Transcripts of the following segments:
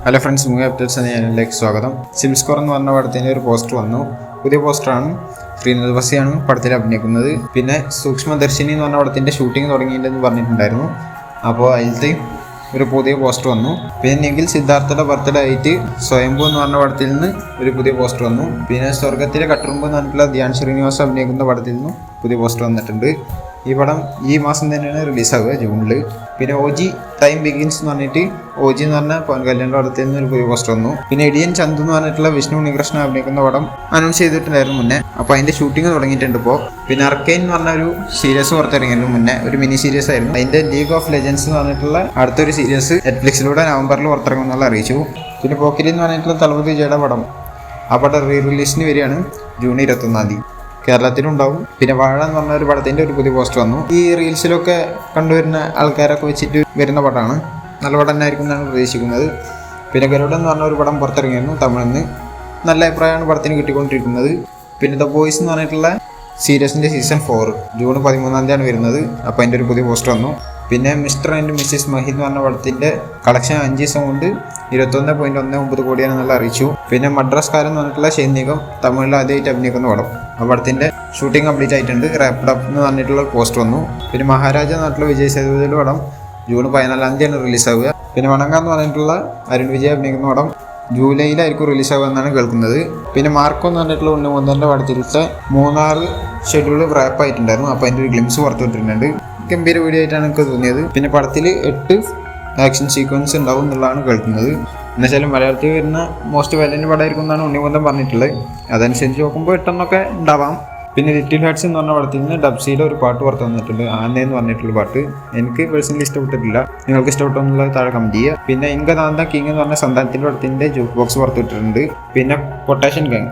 Hello friends, movie updates എന്ന ചാനലിലേക്ക് സ്വാഗതം. സിംസ്കോർ എന്ന് പറഞ്ഞ പടത്തിൻ്റെ ഒരു പോസ്റ്റർ വന്നു. പുതിയ പോസ്റ്ററാണ്. ശ്രീനാഥ് വസിയാണ് പടത്തിൽ അഭിനയിക്കുന്നത്. പിന്നെ സൂക്ഷ്മദർശിനി എന്ന് പറഞ്ഞ പടത്തിൻ്റെ ഷൂട്ടിംഗ് തുടങ്ങിയില്ലെന്ന് പറഞ്ഞിട്ടുണ്ടായിരുന്നു. അപ്പോൾ അതിലത്തെ ഒരു പുതിയ പോസ്റ്റർ വന്നു. പിന്നെ നിഖിൽ സിദ്ധാർത്ഥയുടെ ബർത്ത്ഡേ ആയിട്ട് സ്വയംഭൂ എന്ന് പറഞ്ഞ പടത്തിൽ നിന്ന് ഒരു പുതിയ പോസ്റ്റർ വന്നു. പിന്നെ സ്വർഗത്തിലെ കട്ടുറുമ്പ് എന്ന് പറഞ്ഞിട്ടുള്ള ധ്യാൻ ശ്രീനിവാസ് അഭിനയിക്കുന്ന പടത്തിൽ നിന്നും പുതിയ പോസ്റ്റർ വന്നിട്ടുണ്ട്. ഈ പടം ഈ മാസം തന്നെയാണ് റിലീസാവുക, ജൂണിൽ. പിന്നെ ഓജി ടൈം ബിഗിൻസ് എന്ന് പറഞ്ഞിട്ട് ഓജി എന്ന് പറഞ്ഞ പവൻ കല്യാണിൻ്റെ പടത്തിൽ നിന്ന് ഒരു പുതിയ പോസ്റ്റർ വന്നു. പിന്നെ എടിയൻ ചന്തു എന്ന് പറഞ്ഞിട്ടുള്ള വിഷ്ണു ഉണ്ണികൃഷ്ണൻ അഭിനയിക്കുന്ന പടം അനൗൺസ് ചെയ്തിട്ടുണ്ടായിരുന്നു മുന്നേ. അപ്പോൾ അതിൻ്റെ ഷൂട്ടിംഗ് തുടങ്ങിയിട്ടുണ്ട് ഇപ്പോൾ. പിന്നെ അർക്കെയിൻ എന്ന് പറഞ്ഞ ഒരു സീരീസ് പുറത്തിറങ്ങിയിരുന്നു മുന്നേ, ഒരു മിനി സീരീസ് ആയിരുന്നു. അതിൻ്റെ ലീഗ് ഓഫ് ലെജൻഡ്സ് എന്ന് പറഞ്ഞിട്ടുള്ള അടുത്തൊരു സീരീസ് നെറ്റ്ഫ്ലിക്സിലൂടെ നവംബറിൽ പുറത്തിറങ്ങുമെന്നുള്ള അറിയിച്ചു. പിന്നെ പോക്കിരി എന്ന് പറഞ്ഞിട്ടുള്ള തലപതി വിജയുടെ പടം, ആ പടം റീ റിലീസിന് വരികയാണ് ജൂൺ 21 കേരളത്തിലുണ്ടാവും. പിന്നെ വാഴ എന്ന് പറഞ്ഞ ഒരു പടത്തിൻ്റെ ഒരു പുതിയ പോസ്റ്റർ വന്നു. ഈ റീൽസിലൊക്കെ കണ്ടുവരുന്ന ആൾക്കാരൊക്കെ വെച്ചിട്ട് വരുന്ന പടമാണ്. നല്ല പടം തന്നെ ആയിരിക്കും എന്നാണ് പ്രതീക്ഷിക്കുന്നത്. പിന്നെ ഗരുഡൻ എന്ന് പറഞ്ഞ ഒരു പടം പുറത്തിറങ്ങിയിരുന്നു തമിഴിൽ നിന്ന്. നല്ല അഭിപ്രായമാണ് പടത്തിന് കിട്ടിക്കൊണ്ടിരിക്കുന്നത്. പിന്നെ ദ ബോയ്സ് എന്ന് പറഞ്ഞിട്ടുള്ള സീരീസിൻ്റെ സീസൺ 4 ജൂൺ 13 വരുന്നത്. അപ്പോൾ അതിൻ്റെ ഒരു പുതിയ പോസ്റ്റർ വന്നു. പിന്നെ മിസ്റ്റർ ആൻഡ് മിസ്സിസ് മഹി എന്ന് പറഞ്ഞ പടത്തിൻ്റെ കളക്ഷൻ 5 ദിവസം കൊണ്ട് 21.19 കോടിയാണെന്നുള്ള അറിയിച്ചു. പിന്നെ മദ്രാസ്കാരൻ എന്ന് പറഞ്ഞിട്ടുള്ള ഷെയ്നികം തമിഴിൽ ആദ്യമായിട്ട് അഭിനയിക്കുന്ന പടം, ആ പടത്തിൻ്റെ ഷൂട്ടിംഗ് കംപ്ലീറ്റ് ആയിട്ടുണ്ട്. റാപ്ഡ് അപ്പ് എന്ന് പറഞ്ഞിട്ടുള്ള പോസ്റ്റർ വന്നു. പിന്നെ മഹാരാജ നാട്ടിലെ വിജയ് സേതുപതിയുടെ പടം ജൂൺ 14 റിലീസാവുക. പിന്നെ വണങ്ങ എന്ന് പറഞ്ഞിട്ടുള്ള അരുൺ വിജയ് അഭിനയിക്കുന്ന പടം ജൂലൈയിലായിരിക്കും റിലീസാവുക എന്നാണ് കേൾക്കുന്നത്. പിന്നെ മാർക്കോ എന്ന് പറഞ്ഞിട്ടുള്ള ഉണ്ണിമുന്തൻ്റെ പടത്തിലത്തെ 3 ഷെഡ്യൂൾ റാപ്പ് ആയിട്ടുണ്ടായിരുന്നു. അപ്പോൾ അതിൻ്റെ ഒരു ഗ്ലിംസ് പുറത്തുവിട്ടിട്ടുണ്ട്. ഗംഭീര വീഡിയോ ആയിട്ടാണ് എനിക്ക് തോന്നിയത്. പിന്നെ പടത്തിൽ 8 ആക്ഷൻ സീക്വൻസ് ഉണ്ടാവും എന്നുള്ളതാണ് കേൾക്കുന്നത്. എന്നുവെച്ചാൽ മലയാളത്തിൽ വരുന്ന മോസ്റ്റ് വയലൻ്റ് പടമായിരിക്കും എന്നാണ് ഉണ്ണിമുന്തൻ പറഞ്ഞിട്ടുള്ളത്. അതനുസരിച്ച് നോക്കുമ്പോൾ 8 ഉണ്ടാവാം. പിന്നെ ലിറ്റിൽ ഹാർട്സ് എന്ന് പറഞ്ഞ പടത്തിൽ നിന്ന് ഡബ്സിയുടെ ഒരു പാട്ട് പുറത്തു വന്നിട്ടുണ്ട്, ആനയെന്ന് പറഞ്ഞിട്ടുള്ള പാട്ട്. എനിക്ക് പേഴ്സണലി ഇഷ്ടപ്പെട്ടിട്ടില്ല. നിങ്ങൾക്ക് ഇഷ്ടപ്പെട്ടെന്നുള്ളത് താഴെ കമൻറ്റ് ചെയ്യുക. പിന്നെ ഇൻകദാന്ത കിങ് എന്ന് പറഞ്ഞ സന്താനത്തിൻ്റെ പടത്തിൻ്റെ ജൂക്ക് ബോക്സ് പുറത്തുവിട്ടിട്ടുണ്ട്. പിന്നെ പൊട്ടാഷ്യൻ ഗാങ്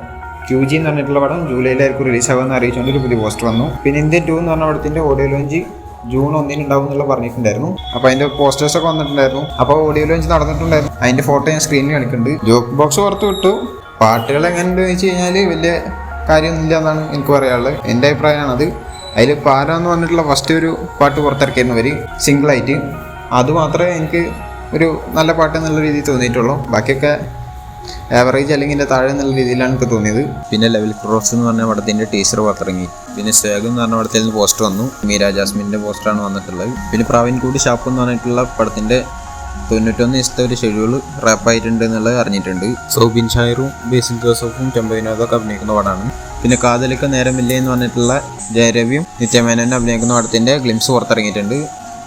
QG എന്ന് പറഞ്ഞിട്ടുള്ള പടം ജൂലൈയിലായിരിക്കും റിലീസാകുമെന്ന് അറിയിച്ചുകൊണ്ട് ഒരു പുതിയ പോസ്റ്റർ വന്നു. പിന്നെ ഇന്ത്യൻ 2 എന്ന് പറഞ്ഞ പടത്തിൻ്റെ ഓഡിയോ ലോഞ്ച് ജൂൺ 1 ഉണ്ടാവും എന്നുള്ള പറഞ്ഞിട്ടുണ്ടായിരുന്നു. അപ്പോൾ അതിൻ്റെ പോസ്റ്റേഴ്സൊക്കെ വന്നിട്ടുണ്ടായിരുന്നു. അപ്പോൾ ഓഡിയോ ലോഞ്ച് നടന്നിട്ടുണ്ടായിരുന്നു. അതിൻ്റെ ഫോട്ടോ ഞാൻ സ്ക്രീനിൽ കാണിക്കുന്നുണ്ട്. ജോക്ക് ബോക്സ് പുറത്ത് വിട്ടു. പാട്ടുകൾ എങ്ങനെയുണ്ടെന്ന് വെച്ച് കഴിഞ്ഞാൽ വലിയ കാര്യമൊന്നുമില്ല എന്നാണ് എനിക്ക് പറയാനുള്ളത്. എൻ്റെ അഭിപ്രായമാണത്. അതിൽ പാര എന്ന് പറഞ്ഞിട്ടുള്ള ഫസ്റ്റ് ഒരു പാട്ട് പുറത്തിറക്കിയിരുന്നു അവർ സിംഗിളായിട്ട്. അതുമാത്രമേ എനിക്ക് ഒരു നല്ല പാട്ട് എന്നുള്ള രീതിയിൽ തോന്നിയിട്ടുള്ളൂ. ബാക്കിയൊക്കെ ആവറേജ് അല്ലെങ്കിൽ എൻ്റെ താഴെ എന്നുള്ള രീതിയിലാണ് എനിക്ക് തോന്നിയത്. പിന്നെ ലെവൽ ക്രോസ് എന്ന് പറഞ്ഞ പടത്തിൻ്റെ ടീസർ പുറത്തിറങ്ങി. പിന്നെ സ്വേഗ് എന്ന് പറഞ്ഞ പടത്തിൽ നിന്ന് പോസ്റ്റർ വന്നു. മീര ജാസ്മിൻ്റെ പോസ്റ്ററാണ് വന്നിട്ടുള്ളത്. പിന്നെ പ്രാവിൻകൂടി ഷാപ്പ് എന്ന് പറഞ്ഞിട്ടുള്ള പടത്തിൻ്റെ 91 ദിവസത്തെ ഒരു ഷെഡ്യൂൾ റാപ്പായിട്ടുണ്ട് എന്നുള്ളത് അറിഞ്ഞിട്ടുണ്ട്. സൗബിൻ ഷായറും ബേസിൽ ജോസഫും ചെമ്പവിനോദൊക്കെ അഭിനയിക്കുന്ന പടമാണ്. പിന്നെ കാതലിക്ക നേരമില്ലേ എന്ന് പറഞ്ഞിട്ടുള്ള ജയരവിയും നിത്യമേനോനും അഭിനയിക്കുന്ന പടത്തിൻ്റെ ഗ്ലിംസ് പുറത്തിറങ്ങിയിട്ടുണ്ട്.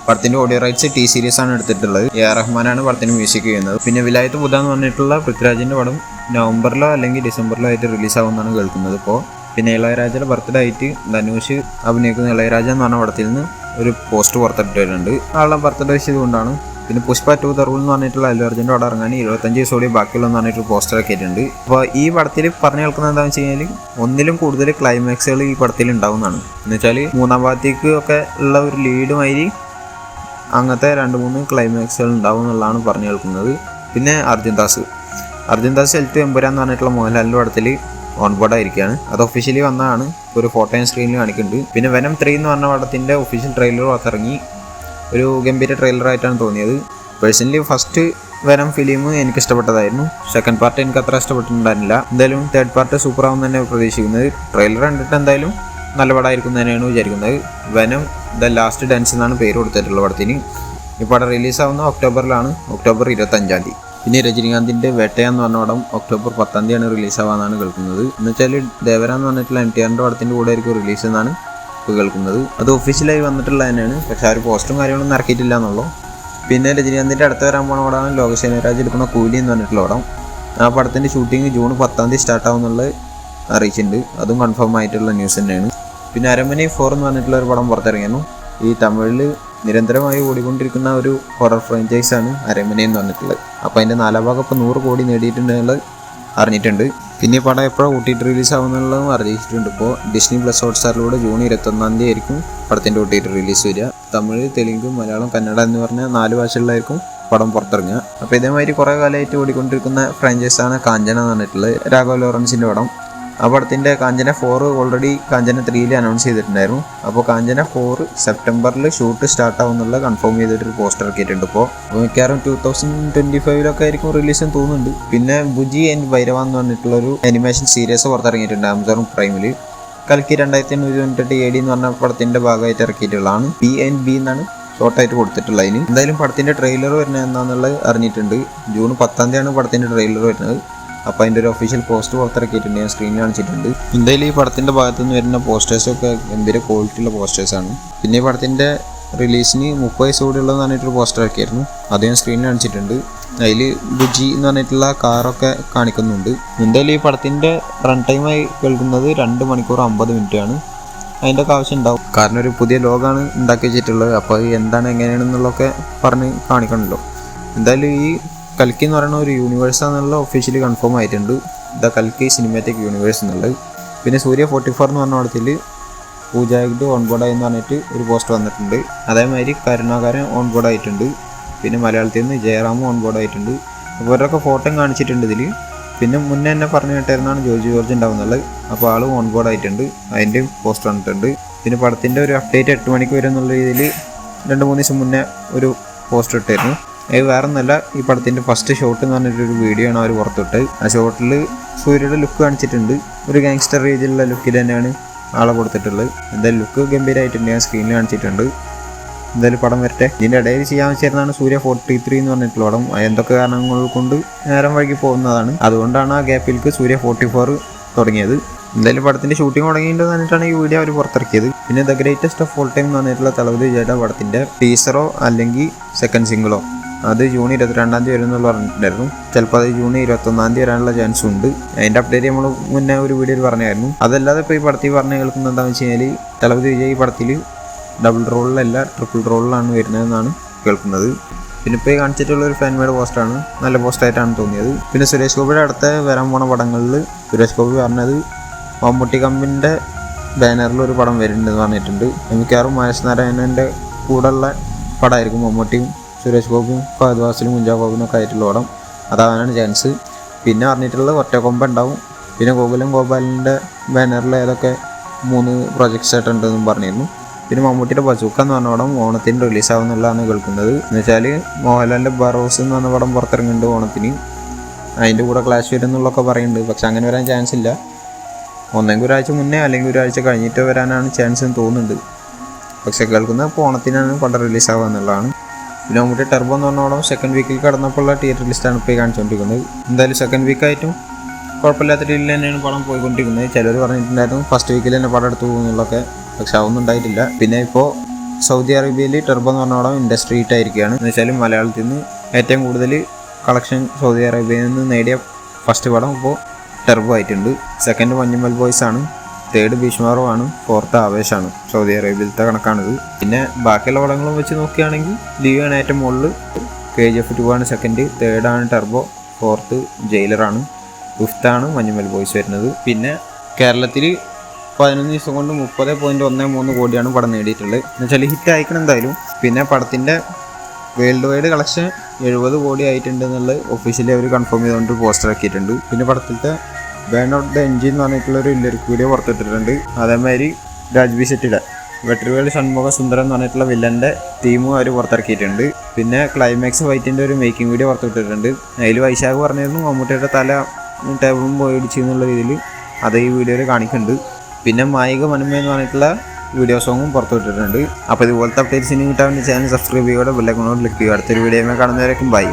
പടത്തിൻ്റെ ഓഡിയോ റൈറ്റ്സ് ടി സീരീസ് ആണ് എടുത്തിട്ടുള്ളത്. A.R. റഹ്മാനാണ് പടത്തിന് മ്യൂസിക് ചെയ്യുന്നത്. പിന്നെ വിലായത്ത് ബുധ എന്ന് പറഞ്ഞിട്ടുള്ള പൃഥ്വിരാജിൻ്റെ പടം നവംബറിലോ അല്ലെങ്കിൽ ഡിസംബറിലോ ആയിട്ട് റിലീസാവുമെന്നാണ് കേൾക്കുന്നത് ഇപ്പോൾ. പിന്നെ ഇളയരാജയുടെ ബർത്ത്ഡേ ആയിട്ട് ധനുഷ് അഭിനയിക്കുന്ന ഇളയരാജ എന്ന് പറഞ്ഞ പടത്തിൽ നിന്ന് ഒരു പോസ്റ്റ് പുറത്തിട്ടിട്ടുണ്ട്. ആളുടെ ബർത്ത്ഡേ ചെയ്തുകൊണ്ടാണ്. പിന്നെ പുഷ്പ 2 ദ റൂൾ എന്ന് പറഞ്ഞിട്ടുള്ള അല്ലു അർജുൻ്റെ പടം ഇറങ്ങാൻ 25 ദിവസം കൂടി ബാക്കിയുള്ളതെന്ന് പറഞ്ഞിട്ട് പോസ്റ്റർ ആക്കിയിട്ടുണ്ട്. അപ്പോൾ ഈ പടത്തിൽ പറഞ്ഞു കേൾക്കുന്നത് എന്താണെന്ന് വെച്ച് കഴിഞ്ഞാൽ ഒന്നിലും കൂടുതൽ ക്ലൈമാക്സുകൾ ഈ പടത്തിൽ ഉണ്ടാവുന്നതാണ്. എന്ന് വെച്ചാൽ 3-ാം ഭാഗത്തേക്ക് ഒക്കെ ഉള്ള ഒരു ലീഡുമായി അങ്ങനത്തെ 2-3 ക്ലൈമാക്സുകൾ ഉണ്ടാവും എന്നുള്ളതാണ് പറഞ്ഞു കേൾക്കുന്നത്. പിന്നെ അർജുൻ ദാസ് എൽത്ത് എമ്പുരാൻ എന്ന് പറഞ്ഞിട്ടുള്ള മോഹൻലാലിൻ്റെ പടത്തിൽ ഓൺബോർഡ് ആയിരിക്കുകയാണ്. അത് ഒഫീഷ്യലി വന്നതാണ്. ഒരു ഫോട്ടോ ഞാൻ സ്ക്രീനിൽ കാണിക്കുന്നുണ്ട്. പിന്നെ വെനം 3 എന്ന് പറഞ്ഞ പടത്തിൻ്റെ ഒഫീഷ്യൽ ട്രെയിലർ പുറത്തിറങ്ങി. ഒരു ഗംഭീര ട്രെയിലറായിട്ടാണ് തോന്നിയത്. പേഴ്സണലി ഫസ്റ്റ് വെനം ഫിലിം എനിക്ക് ഇഷ്ടപ്പെട്ടതായിരുന്നു. സെക്കൻഡ് പാർട്ട് എനിക്ക് അത്ര ഇഷ്ടപ്പെട്ടിട്ടുണ്ടായിരുന്നില്ല. എന്തായാലും തേർഡ് പാർട്ട് സൂപ്പർ ആവും തന്നെ പ്രതീക്ഷിക്കുന്നത്. ട്രെയിലർ കണ്ടിട്ട് എന്തായാലും നല്ല പടമായിരിക്കും തന്നെയാണ് വിചാരിക്കുന്നത്. വെനം ദ ലാസ്റ്റ് ഡാൻസ് എന്നാണ് പേര് കൊടുത്തിട്ടുള്ള പടത്തിന്. ഈ പടം റിലീസാവുന്ന ഒക്ടോബറിലാണ്, ഒക്ടോബർ 25. പിന്നെ രജനീകാന്തിൻ്റെ വേട്ടയാന്ന് പറഞ്ഞ പടം ഒക്ടോബർ 10 റിലീസാവാന്നാണ് കേൾക്കുന്നത്. എന്ന് വെച്ചാൽ ദേവര എന്ന് പറഞ്ഞിട്ടുള്ള MTRൻ്റെ പടത്തിൻ്റെ കൂടെ ആയിരിക്കും റിലീസ് എന്നാണ് ഇപ്പോൾ കേൾക്കുന്നത്. അത് ഒഫീഷ്യലായി വന്നിട്ടുള്ള തന്നെയാണ്. പക്ഷേ ആ ഒരു പോസ്റ്ററും കാര്യങ്ങളൊന്നും ഇറക്കിയിട്ടില്ല എന്നുള്ളൂ. പിന്നെ രജനീകാന്തിൻ്റെ അടുത്ത് വരാൻ പോണ പടമാണ് ലോകസേനരാജ് എടുക്കുന്ന കൂലി എന്ന് പറഞ്ഞിട്ടുള്ള പടം. ആ പടത്തിൻ്റെ ഷൂട്ടിംഗ് ജൂൺ 10 സ്റ്റാർട്ടാവുമെന്നുള്ളത് അറിയിച്ചിട്ടുണ്ട്. അതും കൺഫേം ആയിട്ടുള്ള ന്യൂസ് തന്നെയാണ്. പിന്നെ അരമനെ 4 എന്ന് പറഞ്ഞിട്ടുള്ള ഒരു പടം പുറത്തിറങ്ങിയിരുന്നു. ഈ തമിഴിൽ നിരന്തരമായി ഓടിക്കൊണ്ടിരിക്കുന്ന ഒരു ഹൊറർ ഫ്രാഞ്ചൈസാണ് അരമനെ എന്ന് പറഞ്ഞിട്ടുള്ളത്. അപ്പോൾ അതിൻ്റെ 4ാം ഭാഗം ഇപ്പോൾ 100 കോടി നേടിയിട്ടുണ്ടെന്നുള്ളത് അറിഞ്ഞിട്ടുണ്ട്. പിന്നെ ഈ പടം എപ്പോഴും OTT റിലീസ് ആവുന്നുള്ളതും അറിയിച്ചിട്ടുണ്ട്. ഇപ്പോൾ ഡിസ്നി പ്ലസ് ഹോട്ട്സ്റ്റാറിലൂടെ ജൂൺ 21 ആയിരിക്കും പടത്തിൻ്റെ OTT റിലീസ് വരിക. തമിഴ്, തെലുങ്ക്, മലയാളം, കന്നഡ എന്ന് പറഞ്ഞ 4 ഭാഷകളിലായിരിക്കും പടം പുറത്തിറങ്ങുക. അപ്പോൾ ഇതേമാതിരി കുറേ കാലമായിട്ട് ഓടിക്കൊണ്ടിരിക്കുന്ന ഫ്രാഞ്ചൈസാണ് കാഞ്ചന എന്ന് പറഞ്ഞിട്ടുള്ളത്. രാഘവ് ലോറൻസിൻ്റെ പടം. ആ പടത്തിൻ്റെ കാഞ്ചന 4 ഓൾറെഡി കാഞ്ചന 3 അനൗൺസ് ചെയ്തിട്ടുണ്ടായിരുന്നു. അപ്പോൾ കാഞ്ചന 4 സെപ്റ്റംബറിൽ ഷൂട്ട് സ്റ്റാർട്ട് ആവുന്നുള്ള കൺഫേം ചെയ്തിട്ടൊരു പോസ്റ്റർ ഇറക്കിയിട്ടുണ്ട്. ഇപ്പോൾ മിക്കവാറും 2025 ആയിരിക്കും റിലീസ് എന്ന് തോന്നുന്നുണ്ട്. പിന്നെ ബുജി ആൻഡ് ഭൈരവ എന്ന് പറഞ്ഞിട്ടുള്ളൊരു അനിമേഷൻ സീരീസ് പുറത്തിറങ്ങിയിട്ടുണ്ട് ആമസോൺ പ്രൈമിൽ. കൽക്കി 2898 AD എന്ന് പറഞ്ഞ പടത്തിൻ്റെ ഭാഗമായിട്ട് ഇറക്കിയിട്ടുള്ളതാണ്. B&B എന്നാണ് ഷോർട്ടായിട്ട് കൊടുത്തിട്ടുള്ളത്. അതിന് എന്തായാലും പടത്തിൻ്റെ ട്രെയിലർ വരുന്നത് എന്താണെന്നുള്ളത് അറിഞ്ഞിട്ടുണ്ട്. ജൂൺ 10 പടത്തിൻ്റെ ട്രെയിലർ വരുന്നത്. അപ്പോൾ അതിൻ്റെ ഒരു ഒഫീഷ്യൽ പോസ്റ്റ് പുറത്തിറക്കിയിട്ടുണ്ട്. ഞാൻ സ്ക്രീനിൽ കാണിച്ചിട്ടുണ്ട്. എന്തായാലും ഈ പടത്തിൻ്റെ ഭാഗത്തു നിന്ന് വരുന്ന പോസ്റ്റേഴ്സൊക്കെ ഗംഭീര ക്വാളിറ്റിയുള്ള പോസ്റ്റേഴ്സാണ്. പിന്നെ ഈ പടത്തിൻ്റെ റിലീസിന് 30 വയസ്സ് കൂടിയുള്ളതെന്ന് പറഞ്ഞിട്ടൊരു പോസ്റ്റർ ഇറക്കിയായിരുന്നു. അത് ഞാൻ സ്ക്രീനിൽ കാണിച്ചിട്ടുണ്ട്. അതിൽ ബുജി എന്ന് പറഞ്ഞിട്ടുള്ള കാറൊക്കെ കാണിക്കുന്നുണ്ട്. എന്തായാലും ഈ പടത്തിൻ്റെ റൺ ടൈമായി കേൾക്കുന്നത് 2 മണിക്കൂർ 50 മിനിറ്റ് ആണ്. അതിൻ്റെ ഒക്കെ ആവശ്യം ഉണ്ടാവും. കാരണം ഒരു പുതിയ ലോഗാണ് ഉണ്ടാക്കി വെച്ചിട്ടുള്ളത്. അപ്പോൾ അത് എന്താണ് എങ്ങനെയാണെന്നുള്ളതൊക്കെ പറഞ്ഞ് കാണിക്കണമല്ലോ. എന്തായാലും ഈ കൽക്കി എന്ന് പറയുന്ന ഒരു യൂണിവേഴ്സാണെന്നുള്ള ഒഫീഷ്യലി കൺഫേം ആയിട്ടുണ്ട്. ദ കൽക്കി സിനിമാറ്റിക് യൂണിവേഴ്സ് എന്നുള്ളത്. പിന്നെ സൂര്യ 44 എന്ന് പറഞ്ഞ പടത്തിൽ പൂജായിട്ട് ഓൺബോർഡായി എന്ന് പറഞ്ഞിട്ട് ഒരു പോസ്റ്റ് വന്നിട്ടുണ്ട്. അതേമാതിരി കരുണാകരൻ ഓൺബോർഡ് ആയിട്ടുണ്ട്. പിന്നെ മലയാളത്തിൽ നിന്ന് ജയറാമും ഓൺബോർഡ് ആയിട്ടുണ്ട്. ഇവരൊക്കെ ഫോട്ടോയും കാണിച്ചിട്ടുണ്ട് ഇതിൽ. പിന്നെ മുന്നേ എന്നെ പറഞ്ഞു കേട്ടായിരുന്നാണ് ജോർജ് ജോർജ് ഉണ്ടാവുന്നുള്ളത്. അപ്പോൾ ആളും ഓൺബോർഡ് ആയിട്ടുണ്ട്. അതിൻ്റെയും പോസ്റ്റ് വന്നിട്ടുണ്ട്. പിന്നെ പടത്തിൻ്റെ ഒരു അപ്ഡേറ്റ് 8 മണിക്ക് വരും എന്നുള്ള രീതിയിൽ 2-3 ദിവസം മുന്നേ ഒരു പോസ്റ്റ് ഇട്ടായിരുന്നു. അത് വേറെ ഒന്നല്ല, ഈ പടത്തിൻ്റെ ഫസ്റ്റ് ഷോട്ട് എന്ന് പറഞ്ഞിട്ടൊരു വീഡിയോ ആണ് അവർ പുറത്തിട്ട്. ആ ഷോട്ടിൽ സൂര്യയുടെ ലുക്ക് കാണിച്ചിട്ടുണ്ട്. ഒരു ഗാങ്സ്റ്റർ രീതിയിലുള്ള ലുക്കിൽ തന്നെയാണ് ആളെ കൊടുത്തിട്ടുള്ളത്. എന്തായാലും ലുക്ക് ഗംഭീരമായിട്ടുണ്ട്. ഞാൻ സ്ക്രീനിൽ കാണിച്ചിട്ടുണ്ട്. എന്തായാലും പടം വരട്ടെ. ഇതിൻ്റെ ഇടയിൽ ചെയ്യാൻ വെച്ചിരുന്നതാണ് സൂര്യ 43 എന്ന് പറഞ്ഞിട്ടുള്ള പടം. എന്തൊക്കെ കാരണങ്ങൾ കൊണ്ട് നേരം വൈകി പോകുന്നതാണ്. അതുകൊണ്ടാണ് ആ ഗ്യാപ്പിലേക്ക് സൂര്യ 44 തുടങ്ങിയത്. എന്തായാലും പടത്തിൻ്റെ ഷൂട്ടിംഗ് തുടങ്ങിയിട്ടുണ്ടെന്ന് പറഞ്ഞിട്ടാണ് ഈ വീഡിയോ അവർ പുറത്തിറക്കിയത്. പിന്നെ the greatest of all time എന്ന് പറഞ്ഞിട്ടുള്ള തളപതി വിജയുടെ പടത്തിൻ്റെ ടീസറോ അല്ലെങ്കിൽ സെക്കൻഡ് സിംഗിളോ അത് ജൂൺ 22 വരും എന്നുള്ള പറഞ്ഞിട്ടുണ്ടായിരുന്നു. ചിലപ്പോൾ അത് ജൂൺ 21 വരാനുള്ള ചാൻസ് ഉണ്ട്. അതിൻ്റെ അപ്ഡേറ്റ് നമ്മൾ മുന്നേ ഒരു വീഡിയോയിൽ പറഞ്ഞായിരുന്നു. അതല്ലാതെ ഇപ്പോൾ ഈ പടത്തിൽ പറഞ്ഞ് കേൾക്കുന്നത് എന്താണെന്ന് വെച്ച് കഴിഞ്ഞാൽ തളപതി വിജയ് ഈ പടത്തിൽ ഡബിൾ റോളിലല്ല ട്രിപ്പിൾ റോളിലാണ് വരുന്നതെന്നാണ് കേൾക്കുന്നത്. പിന്നെ ഇപ്പോൾ ഈ കാണിച്ചിട്ടുള്ള ഒരു ഫാൻ മെയ്ഡ് പോസ്റ്റാണ്. നല്ല പോസ്റ്റായിട്ടാണ് തോന്നിയത്. പിന്നെ സുരേഷ് ഗോപിയുടെ അടുത്ത വരാൻ പോണ പടങ്ങളിൽ സുരേഷ് ഗോപി പറഞ്ഞത് മമ്മൂട്ടി കമ്പനിൻ്റെ ബാനറിൽ ഒരു പടം വരുന്നുണ്ടെന്ന് പറഞ്ഞിട്ടുണ്ട്. മിക്കവാറും മഹേഷ് നാരായണൻ്റെ കൂടെയുള്ള പടമായിരിക്കും. മമ്മൂട്ടിയും സുരേഷ് ഗോപിയും ഫഹദ് ഫാസിലും കുഞ്ചാക്കോബിനൊക്കെ ആയിട്ടുള്ള പടം. അതാവാനാണ് ചാൻസ്. പിന്നെ പറഞ്ഞിട്ടുള്ളത് ഒറ്റക്കൊമ്പ ഉണ്ടാവും. പിന്നെ ഗോകുലം ഗോപാലിൻ്റെ ബാനറിൽ ഏതൊക്കെ 3 പ്രൊജക്ട്സ് ആയിട്ടുണ്ടെന്നും പറഞ്ഞിരുന്നു. പിന്നെ മമ്മൂട്ടിയുടെ ബസൂക്ക എന്ന് പറഞ്ഞ പടം ഓണത്തിന് റിലീസാവുന്നുള്ളതാണ് കേൾക്കുന്നത്. എന്ന് വെച്ചാൽ മോഹൻലാലിൻ്റെ ബറോസ് എന്ന് പറഞ്ഞ പടം പുറത്തിറങ്ങുന്നുണ്ട് ഓണത്തിന്. അതിൻ്റെ കൂടെ ക്ലാഷ് വരും എന്നുള്ളതൊക്കെ പറയുന്നുണ്ട്. പക്ഷെ അങ്ങനെ വരാൻ ചാൻസ് ഇല്ല. ഒന്നെങ്കിൽ ഒരാഴ്ച മുന്നേ അല്ലെങ്കിൽ ഒരാഴ്ച കഴിഞ്ഞിട്ട് വരാനാണ് ചാൻസ് എന്ന് തോന്നുന്നുണ്ട്. പക്ഷെ കേൾക്കുന്നത് ഇപ്പോൾ ഓണത്തിനാണ് പടം റിലീസാവുക എന്നുള്ളതാണ്. പിന്നെ മമ്മൂട്ടി ടെർബോ എന്ന് പറഞ്ഞ പടം സെക്കൻഡ് വീക്കിൽ കടന്നപ്പോഴുള്ള തിയേറ്റർ ലിസ്റ്റാണ് ഇപ്പോൾ കാണിച്ചുകൊണ്ടിരിക്കുന്നത്. എന്തായാലും സെക്കൻഡ് വീക്കായിട്ടും കുഴപ്പമില്ലാത്ത രീതിയിൽ തന്നെയാണ് പടം പോയിക്കൊണ്ടിരിക്കുന്നത്. ചിലർ പറഞ്ഞിട്ടുണ്ടായിരുന്നു ഫസ്റ്റ് വീക്കിൽ തന്നെ പടം എടുത്തു പോകുന്നുള്ളതൊക്കെ. പക്ഷെ അതൊന്നും ഉണ്ടായിട്ടില്ല. പിന്നെ ഇപ്പോൾ സൗദി അറേബ്യയിൽ ടെർബോ എന്ന് പറഞ്ഞ പടം ഇൻഡസ്ട്രി ഹിറ്റ് ആയിരിക്കുകയാണ്. എന്ന് വെച്ചാൽ മലയാളത്തിൽ നിന്ന് ഏറ്റവും കൂടുതൽ കളക്ഷൻ സൗദി അറേബ്യയിൽ നിന്ന് നേടിയ ഫസ്റ്റ് പടം ഇപ്പോൾ ടെർബോ ആയിട്ടുണ്ട്. സെക്കൻഡ് മഞ്ഞുമൽ ബോയ്സ് ആണ്. തേർഡ് ഭീഷ്മാറോ ആണ്. ഫോർത്ത് ആവേശാണ്. സൗദി അറേബ്യയിലത്തെ കണക്കാണിത്. പിന്നെ ബാക്കിയുള്ള പടങ്ങളും വെച്ച് നോക്കുകയാണെങ്കിൽ ലീവാണ് ഏറ്റവും മുകളിൽ. KGF 2 ആണ് സെക്കൻഡ്. തേർഡാണ് ടെർബോ. ഫോർത്ത് ജയിലറാണ്. ഫിഫ്ത്താണ് മഞ്ഞുമൽ ബോയ്സ് വരുന്നത്. പിന്നെ കേരളത്തിൽ 11 ദിവസം കൊണ്ട് 30.13 കോടിയാണ് പടം നേടിയിട്ടുള്ളത്. എന്നുവെച്ചാൽ ഹിറ്റ് അയക്കണം എന്തായാലും. പിന്നെ പടത്തിൻ്റെ വേൾഡ് വൈഡ് കളക്ഷൻ 70 കോടി ആയിട്ടുണ്ട് എന്നുള്ളത് ഒഫീഷ്യലി അവർ കൺഫേം ചെയ്തുകൊണ്ട് പോസ്റ്റർ ആക്കിയിട്ടുണ്ട്. പിന്നെ പടത്തിലത്തെ ബാൻ ഔട്ട് ദ എൻജിൻ എന്ന് പറഞ്ഞിട്ടുള്ളൊരു ലിറിക് വീഡിയോ പുറത്തിട്ടിട്ടുണ്ട്. അതേമാതിരി രാജ്ബി ഷെട്ടിയുടെ വെട്രിവേൽ ഷൺമുഖ സുന്ദരം എന്ന് പറഞ്ഞിട്ടുള്ള വില്ലൻ്റെ തീമും അവർ പുറത്തിറക്കിയിട്ടുണ്ട്. പിന്നെ ക്ലൈമാക്സ് ഫൈറ്റിൻ്റെ ഒരു മേക്കിംഗ് വീഡിയോ പുറത്തിട്ടിട്ടുണ്ട്. അതിൽ വൈശാഖ് പറഞ്ഞിരുന്നു മമ്മൂട്ടിയുടെ തല ടേബിളും പോയി ഇടിച്ചു എന്നുള്ള രീതിയിൽ. അത് ഈ വീഡിയോയിൽ കാണിക്കുന്നുണ്ട്. പിന്നെ മായിക മനമ എന്ന് പറഞ്ഞിട്ടുള്ള വീഡിയോ സോങ്ങും പുറത്തുവിട്ടിട്ടുണ്ട്. അപ്പോൾ ഇതുപോലത്തെ അപ്ഡേറ്റ്സിന് കിട്ടാൻ ചാനൽ സബ്സ്ക്രൈബ് ചെയ്യുക, ബെല്ലൈക്കൺ ക്ലിക്ക് ചെയ്യുക. അടുത്തൊരു വീഡിയോ കാണുന്നവരേക്കും ബൈ.